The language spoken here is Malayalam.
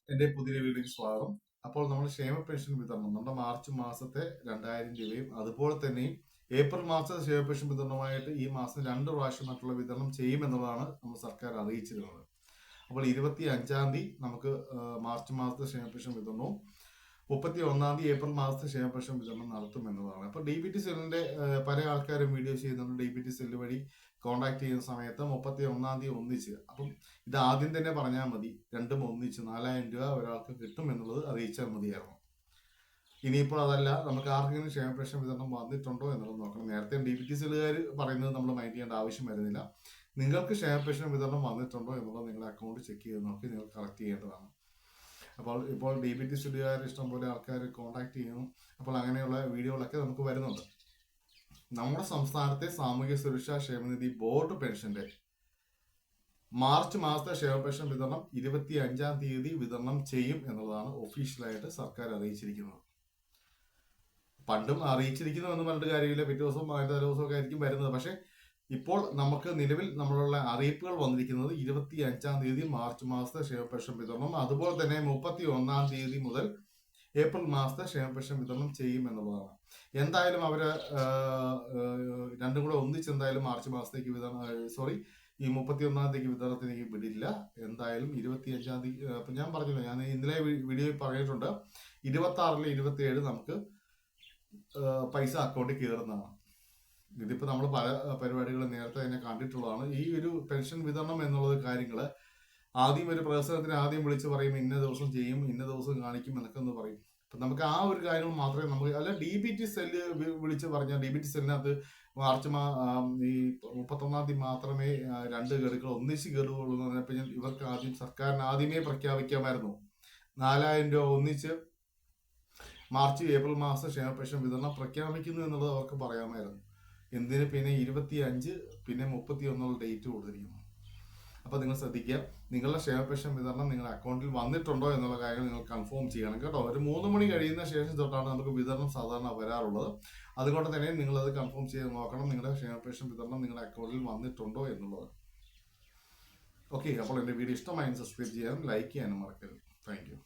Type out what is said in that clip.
എന്റെ പുതിയ വീഡിയോയ്ക്ക് സ്വാഗതം. അപ്പോൾ നമ്മൾ ക്ഷേമ പെൻഷൻ വിതരണം നമ്മുടെ മാർച്ച് മാസത്തെ 2000 രൂപയും അതുപോലെ തന്നെ ഏപ്രിൽ മാസത്തെ ക്ഷേമ പെൻഷൻ വിതരണമായിട്ട് ഈ മാസം 2 പ്രാവശ്യം മറ്റുള്ള വിതരണം ചെയ്യുമെന്നുള്ളതാണ് നമ്മൾ സർക്കാർ അറിയിച്ചിരുന്നത്. അപ്പോൾ 25-ാം തീയതി നമുക്ക് മാർച്ച് മാസത്തെ ക്ഷേമ പെൻഷൻ വിതരണവും 31-ാം തീയതി ഏപ്രിൽ മാസത്തെ ക്ഷേമ പെൻഷൻ വിതരണം നടത്തുമെന്നതാണ്. അപ്പോൾ DBT സെല്ലിന്റെ പല ആൾക്കാരും വീഡിയോ ചെയ്യുന്നുണ്ട്. DBT സെല്ല് വഴി കോൺടാക്ട് ചെയ്യുന്ന സമയത്ത് 31-ാം തീയതി ഒന്നിച്ച്, അപ്പം ഇത് ആദ്യം തന്നെ പറഞ്ഞാൽ മതി, രണ്ടും ഒന്നിച്ച് 4000 രൂപ ഒരാൾക്ക് കിട്ടും എന്നുള്ളത് അറിയിച്ചാൽ മതിയായിരുന്നു. ഇനിയിപ്പോൾ അതല്ല, നമുക്ക് ആർക്കെങ്കിലും ക്ഷേമ പെൻഷൻ വിതരണം വന്നിട്ടുണ്ടോ എന്നുള്ളത് നോക്കണം. നേരത്തെ DBT സെല്ലുകാർ പറയുന്നത് നമ്മൾ മൈൻഡ് ചെയ്യേണ്ട ആവശ്യം വരുന്നില്ല. നിങ്ങൾക്ക് ക്ഷേമ പെൻഷൻ വിതരണം വന്നിട്ടുണ്ടോ എന്നുള്ളത് നിങ്ങളുടെ അക്കൗണ്ട് ചെക്ക് ചെയ്ത് നോക്കി നിങ്ങൾ കളക്ട് ചെയ്യേണ്ടതാണ്. ഇപ്പോൾ DBT സെല്ലുകാർ ഇഷ്ടംപോലെ ആൾക്കാർ കോൺടാക്ട് ചെയ്യുന്നു. അപ്പോൾ അങ്ങനെയുള്ള വീഡിയോകളൊക്കെ നമുക്ക് വരുന്നുണ്ട്. നമ്മുടെ സംസ്ഥാനത്തെ സാമൂഹ്യ സുരക്ഷാ ക്ഷേമനിധി ബോർഡ് പെൻഷന്റെ മാർച്ച് മാസത്തെ ക്ഷേമ പെൻഷൻ വിതരണം 25-ാം തീയതി വിതരണം ചെയ്യും എന്നുള്ളതാണ് ഒഫീഷ്യലായിട്ട് സർക്കാർ അറിയിച്ചിരിക്കുന്നത്. പണ്ടും അറിയിച്ചിരിക്കുന്നു എന്ന് പറഞ്ഞിട്ട് കാര്യമില്ല, പിറ്റേ ദിവസവും അതിന്റെ ദിവസമൊക്കെ ആയിരിക്കും വരുന്നത്. പക്ഷെ ഇപ്പോൾ നമുക്ക് നിലവിൽ നമ്മളുള്ള അറിയിപ്പുകൾ വന്നിരിക്കുന്നത് 25-ാം തീയതി മാർച്ച് മാസത്തെ ക്ഷേമ പെൻഷൻ വിതരണം, അതുപോലെ തന്നെ 31-ാം തീയതി മുതൽ ഏപ്രിൽ മാസത്തെ ക്ഷേമ പെൻഷൻ വിതരണം ചെയ്യും എന്നുള്ളതാണ്. എന്തായാലും അവര് രണ്ടും കൂടെ ഒന്നിച്ച് എന്തായാലും മാർച്ച് മാസത്തേക്ക് ഈ 31-ാം തീയതി വിതരണത്തിലേക്ക് വിടില്ല. എന്തായാലും 25-ാം തീയതി, അപ്പൊ ഞാൻ പറഞ്ഞല്ലോ, ഞാൻ ഇന്നലെ വീഡിയോയിൽ പറഞ്ഞിട്ടുണ്ട്, 26-ല് 27 നമുക്ക് പൈസ അക്കൗണ്ടിൽ കയറുന്നതാണ്. ഇതിപ്പോ നമ്മൾ പല പരിപാടികളും നേരത്തെ തന്നെ കണ്ടിട്ടുള്ളതാണ്. ഈ ഒരു പെൻഷൻ വിതരണം എന്നുള്ള കാര്യങ്ങള് ആദ്യം ഒരു പ്രവർത്തനത്തിന് ആദ്യം വിളിച്ച് പറയും, ഇന്ന ദിവസം ചെയ്യും, ഇന്ന ദിവസം കാണിക്കും എന്നൊക്കെ ഒന്ന് പറയും. അപ്പൊ നമുക്ക് ആ ഒരു കാര്യങ്ങൾ മാത്രമേ നമുക്ക്, അല്ല DBT സെല്ല് വിളിച്ച് പറഞ്ഞാൽ DBT സെല്ലിനകത്ത് മാർച്ച് ഈ 31-ാം തീയതി മാത്രമേ 2 ഗഡുക്കൾ ഒന്നിച്ച് കയറുകയുള്ളൂ എന്ന് പറഞ്ഞപ്പോൾ ഇവർക്ക് സർക്കാരിന് ആദ്യമേ പ്രഖ്യാപിക്കാമായിരുന്നു. 4000 രൂപ ഒന്നിച്ച് മാർച്ച് ഏപ്രിൽ മാസം ക്ഷേമ പെൻഷൻ വിതരണം പ്രഖ്യാപിക്കുന്നു എന്നുള്ളത് അവർക്ക് പറയാമായിരുന്നു. എന്തിന് പിന്നെ 25 പിന്നെ 31 ഡേറ്റ് കൊടുത്തിരിക്കുന്നു. അപ്പൊ നിങ്ങൾ ശ്രദ്ധിക്കുക, നിങ്ങളുടെ ക്ഷേമ പെൻഷൻ വിതരണം നിങ്ങളുടെ അക്കൗണ്ടിൽ വന്നിട്ടുണ്ടോ എന്നുള്ള കാര്യങ്ങൾ നിങ്ങൾ കൺഫേം ചെയ്യണം കേട്ടോ. ഒരു 3 മണി കഴിയുന്ന ശേഷം തൊട്ടാണ് നമുക്ക് വിതരണം സാധാരണ വരാറുള്ളത്. അതുകൊണ്ട് തന്നെ നിങ്ങളത് കൺഫേം ചെയ്ത് നോക്കണം, നിങ്ങളുടെ ക്ഷേമ പെൻഷൻ വിതരണം നിങ്ങളുടെ അക്കൗണ്ടിൽ വന്നിട്ടുണ്ടോ എന്നുള്ളത്. ഓക്കെ, അപ്പോൾ എൻ്റെ വീഡിയോ ഇഷ്ടമായി സബ്സ്ക്രൈബ് ചെയ്യാനും ലൈക്ക് ചെയ്യാനും മറക്കരുത്. Thank you.